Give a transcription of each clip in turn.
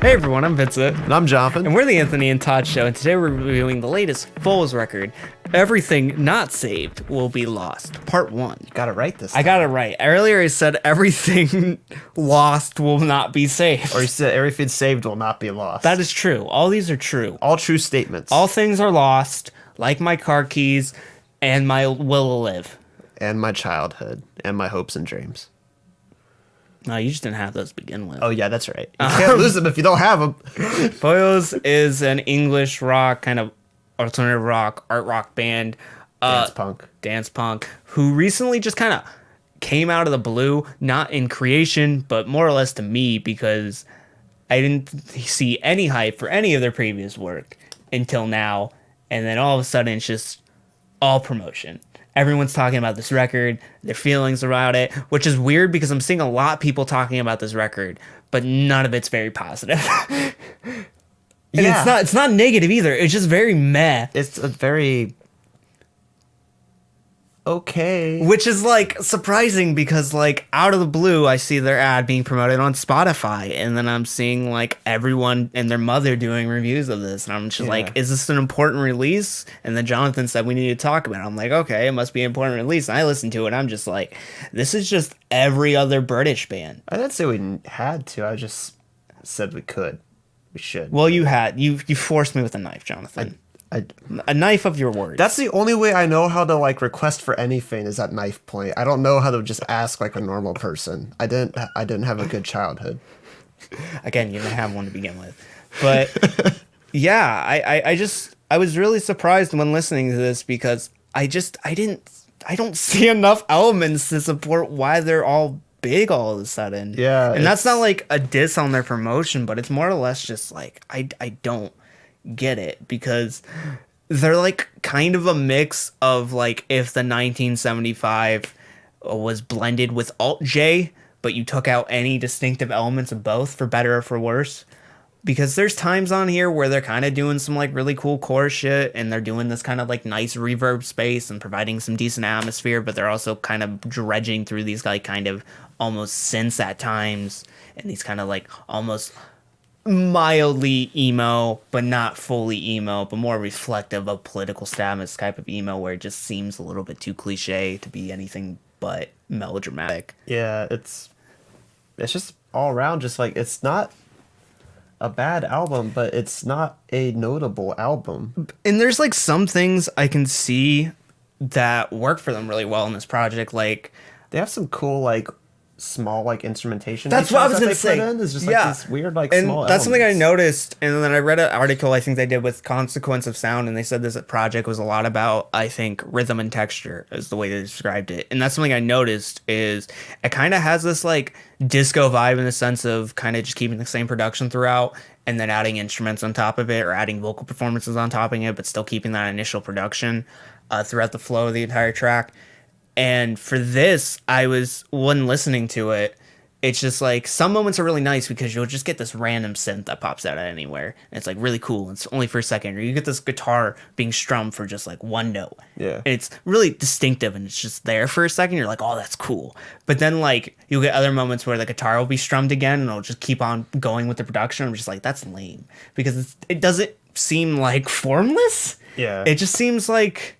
Hey everyone, I'm Vincent. And I'm Jonathan. And we're the Anthony and Todd Show, and today we're reviewing the latest Foals record, Everything Not Saved Will Be Lost, Part 1. You got it right this time. I got it right. Earlier I said everything lost will not be saved. Or you said everything saved will not be lost. That is true. All these are true. all true statements. All things are lost, like my car keys and my will to live. And my childhood. And my hopes and dreams. No, you just didn't have those to begin with. Oh, yeah, that's right. You can't lose them if you don't have them. Foals is an English rock, kind of alternative rock, art rock band. Dance punk, who recently just kind of came out of the blue, not in creation, but more or less to me, because I didn't see any hype for any of their previous work until now. And then all of a sudden, it's just all promotion. Everyone's talking about this record, their feelings about it, which is weird because I'm seeing a lot of people talking about this record, but none of it's very positive. And it's not negative either. It's just very meh. It's a very okay. Which is like surprising because like out of the blue I see their ad being promoted on Spotify, and then I'm seeing like everyone and their mother doing reviews of this, and I'm just like, is this an important release? And then Jonathan said we need to talk about it. I'm like, okay, it must be an important release. And I listened to it and I'm just like, this is just every other British band. I didn't say we had to. I just said we could. We should. Well, you forced me with a knife, Jonathan. A knife of your words. That's the only way I know how to like request for anything is at knife point. I don't know how to just ask like a normal person. I didn't have a good childhood. Again, you didn't have one to begin with. But yeah, I was really surprised when listening to this because I don't see enough elements to support why they're all big all of a sudden. Yeah. And that's not like a diss on their promotion, but it's more or less just like I don't get it because they're like kind of a mix of like if the 1975 was blended with alt J, but you took out any distinctive elements of both for better or for worse. Because there's times on here where they're kind of doing some like really cool core shit and they're doing this kind of like nice reverb space and providing some decent atmosphere, but they're also kind of dredging through these like kind of almost synths at times and these kind of like almost mildly emo, but not fully emo, but more reflective of political status type of emo where it just seems a little bit too cliche to be anything but melodramatic. Yeah, it's just all around just like it's not a bad album, but it's not a notable album. And there's like some things I can see that work for them really well in this project. Like they have some cool like small like instrumentation. That's what I was gonna say. It's just like this weird like and small that's elements. something I noticed. And then I read an article I think they did with Consequence of Sound, and they said this project was a lot about I think rhythm and texture is the way they described it. And that's something I noticed is it kind of has this like disco vibe in the sense of kind of just keeping the same production throughout and then adding instruments on top of it or adding vocal performances on top of it, but still keeping that initial production throughout the flow of the entire track. And for this, when listening to it, it's just like some moments are really nice because you'll just get this random synth that pops out of anywhere. And it's like really cool. It's only for a second. Or you get this guitar being strummed for just like one note. Yeah. And it's really distinctive and it's just there for a second. You're like, oh, that's cool. But then like you'll get other moments where the guitar will be strummed again and it'll just keep on going with the production. I'm just like, that's lame. Because it doesn't seem like formless. Yeah. It just seems like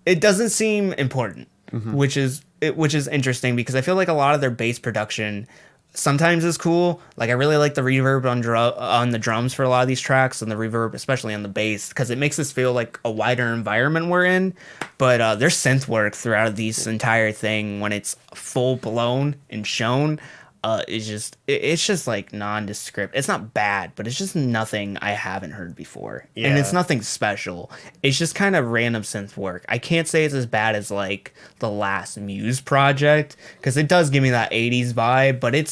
it doesn't seem important. Mm-hmm. Which is interesting because I feel like a lot of their bass production sometimes is cool. Like I really like the reverb on the drums for a lot of these tracks and the reverb, especially on the bass, because it makes us feel like a wider environment we're in. But their synth work throughout this entire thing, when it's full blown and shown, it's just like nondescript. It's not bad, but it's just nothing I haven't heard before. Yeah. And it's nothing special. It's just kind of random synth work. I can't say it's as bad as like the last Muse project because it does give me that 80s vibe, but it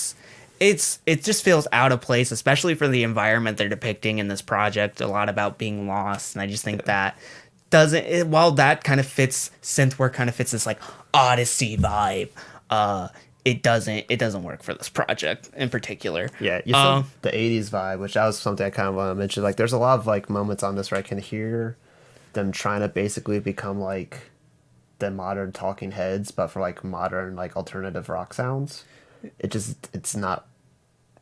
just feels out of place, especially for the environment they're depicting in this project. A lot about being lost, and I just think that while that kind of fits, synth work kind of fits this like Odyssey vibe. It doesn't work for this project in particular. Yeah, you said the 80s vibe, which that was something I kind of want to mention. Like, there's a lot of like moments on this where I can hear them trying to basically become like the modern Talking Heads, but for like modern like alternative rock sounds. It's not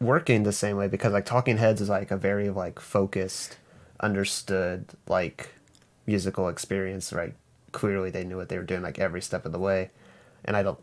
working the same way because like Talking Heads is like a very like focused, understood like musical experience, right? Clearly they knew what they were doing like every step of the way, and I don't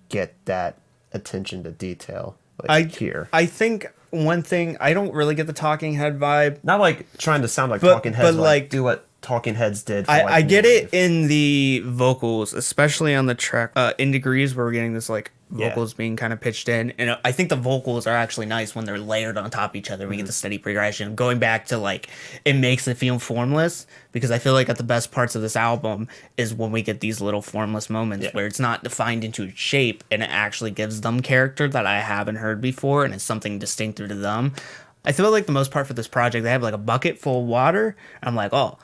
get that attention to detail I like here. I think one thing I don't really get the Talking Head vibe. Not like trying to sound like But- Talking Heads, but, but like like, do what Talking Heads did. For, I, like, I get New it Wave. in the vocals, especially on the track In Degrees, where we're getting this like Yeah. vocals being kind of pitched in, and I think the vocals are actually nice when they're layered on top of each other. We get the steady progression. Going back to like, it makes it feel formless because I feel like at the best parts of this album is when we get these little formless moments Yeah. where it's not defined into a shape and it actually gives them character that I haven't heard before and it's something distinctive to them. I feel like the most part for this project, they have like a bucket full of water. I'm like, oh,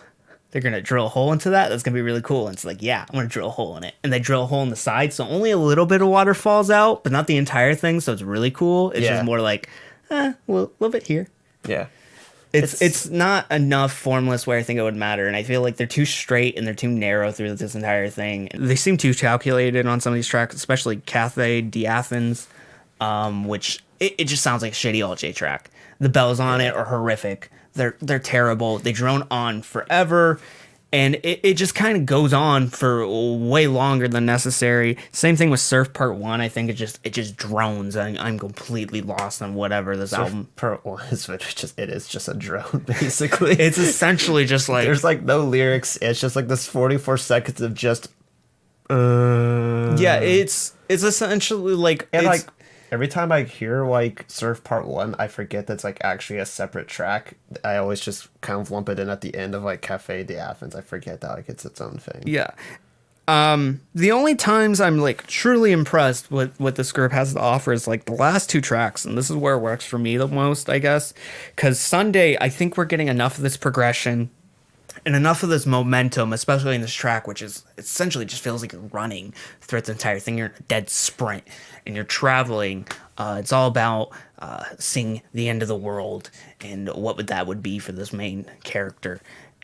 they're gonna drill a hole into that. That's gonna be really cool. And it's like, yeah, I'm gonna drill a hole in it. And they drill a hole in the side, so only a little bit of water falls out, but not the entire thing. So it's really cool. It's Yeah. just more like, well, a little bit here. Yeah. It's not enough formless where I think it would matter, and I feel like they're too straight and they're too narrow through this entire thing. They seem too calculated on some of these tracks, especially Cathay Diathans, which it just sounds like a shitty alt-J track. The bells on it are horrific. They're terrible. They drone on forever, and it just kind of goes on for way longer than necessary. Same thing with Surf Part 1. I think it just drones. I'm completely lost on whatever this album. Part one is it is just a drone basically. It's essentially just like There's like no lyrics. It's just like this 44 seconds of just. yeah, it's essentially like And it's, like every time I hear like Surf Part 1, I forget that's like actually a separate track. I always just kind of lump it in at the end of like Cafe de Athens. I forget that like it's its own thing. yeah. The only times I'm like truly impressed with what this group has to offer is like the last two tracks, and this is where it works for me the most, I guess, because Sunday, I think we're getting enough of this progression and enough of this momentum, especially in this track, which is essentially just feels like you're running throughout the entire thing. You're in a dead sprint and you're traveling. It's all about seeing the end of the world and what would be for this main character.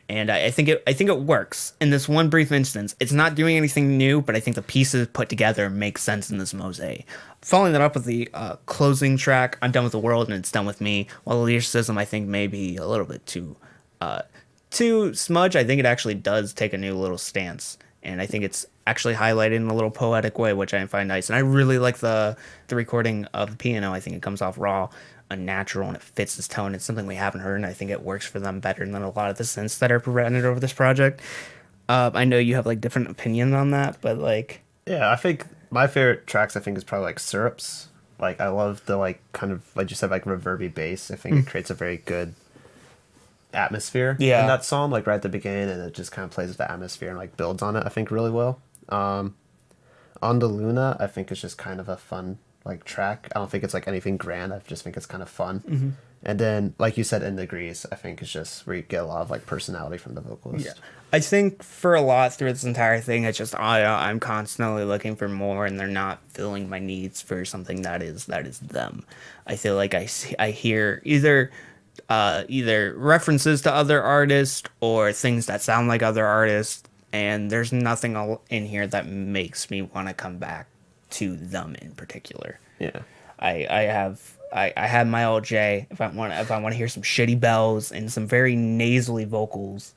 And I think it works in this one brief instance. It's not doing anything new, but I think the pieces put together make sense in this mosaic. Following that up with the closing track, I'm Done with the World and It's Done with Me. While the lyricism I think may be a little bit too smudge, I think it actually does take a new little stance, and I think it's actually highlighted in a little poetic way, which I find nice. And I really like the recording of the piano. I think it comes off raw, unnatural, and it fits this tone. It's something we haven't heard, and I think it works for them better than a lot of the synths that are presented over this project. I know you have like different opinions on that, but like, Yeah, I think my favorite tracks I think is probably like Syrups. Like I love the like kind of like you said like reverby bass. I think it creates a very good atmosphere Yeah. in that song, like right at the beginning, and it just kind of plays with the atmosphere and like builds on it, I think, really well. On the Luna, I think it's just kind of a fun like track. I don't think it's like anything grand. I just think it's kind of fun. And then, like you said, In Degrees, I think it's just where you get a lot of like personality from the vocalist. yeah, I think for a lot through this entire thing, it's just I'm constantly looking for more, and they're not filling my needs for something that is them. I feel like I hear either references to other artists or things that sound like other artists, and there's nothing in here that makes me want to come back to them in particular. Yeah. I have my old J. If I want to hear some shitty bells and some very nasally vocals,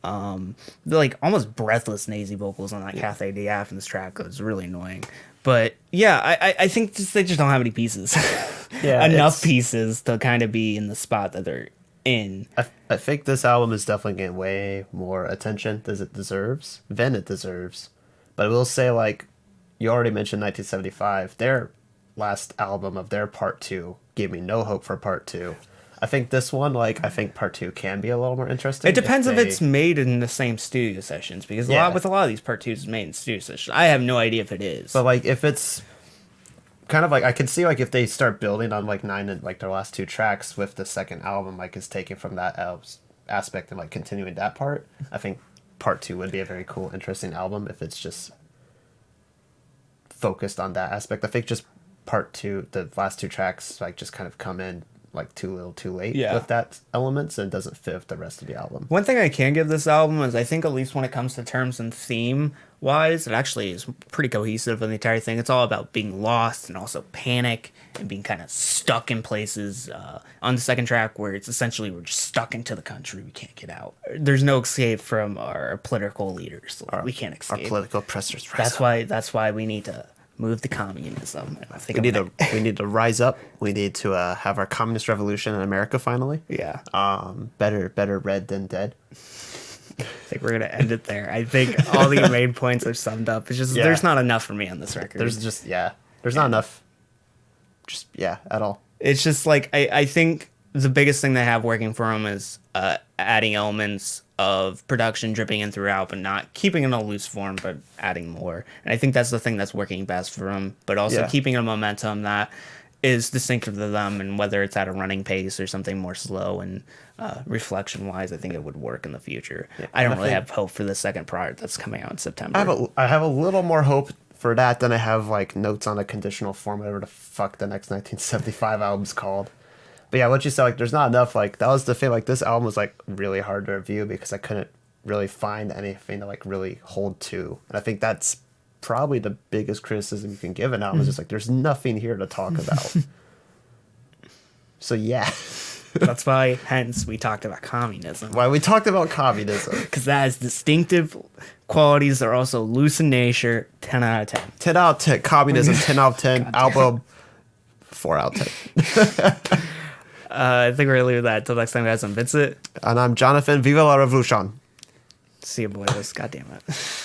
like almost breathless nasally vocals on that Cathay Diaf in this track. It was really annoying. But yeah, I think they just don't have any pieces. Yeah, Enough pieces to kind of be in the spot that they're in. I think this album is definitely getting way more attention than it deserves. But I will say, like, you already mentioned 1975. Their last album of their part 2 gave me no hope for part 2. I think this one, like, I think part 2 can be a little more interesting. It depends if it's made in the same studio sessions, because a lot of these part 2s is made in studio sessions. I have no idea if it is. But, like, if it's kind of like, I can see, like, if they start building on, like, 9 and, like, their last 2 tracks with the second album, like, is taken from that aspect and, like, continuing that part, I think part 2 would be a very cool, interesting album if it's just focused on that aspect. I think just part 2, the last 2 tracks, like, just kind of come in like too little too late Yeah. with that elements and doesn't fit with the rest of the album. One thing I can give this album is I think at least when it comes to terms and theme wise, it actually is pretty cohesive in the entire thing. It's all about being lost and also panic and being kind of stuck in places. On the second track, where it's essentially we're just stuck into the country, we can't get out. There's no escape from our political leaders. We can't Our escape. political oppressors. That's why we need to move to communism. And I think we need to rise up. We need to have our communist revolution in America finally. yeah. Better red than dead. I think we're gonna end it there. I think all the main points are summed up. It's just Yeah. there's not enough for me on this record. There's not enough. Just at all. It's just like I think the biggest thing they have working for them is adding elements of production dripping in throughout, but not keeping it in a loose form, but adding more. And I think that's the thing that's working best for them, but also Yeah. keeping a momentum that is distinctive to them, and whether it's at a running pace or something more slow and reflection wise, I think it would work in the future. I don't really have hope for the second product that's coming out in September. I have a little more hope for that than I have like notes on a conditional form, whatever the fuck the next 1975 album's called. But yeah, what you said, like, there's not enough. Like, that was the thing. Like, this album was like really hard to review because I couldn't really find anything to like really hold to. And I think that's probably the biggest criticism you can give an album. Is just like there's nothing here to talk about. So yeah, That's why, hence, we talked about communism. why we talked about communism. Because that has distinctive qualities that are also loose in nature. 10 out of 10. 10 out of 10 communism. 10 out of 10 album. 4 out of 10. I think we're gonna leave that until next time, guys. I'm Vincent. And I'm Jonathan. Viva la revolution. See you, boys. God damn it.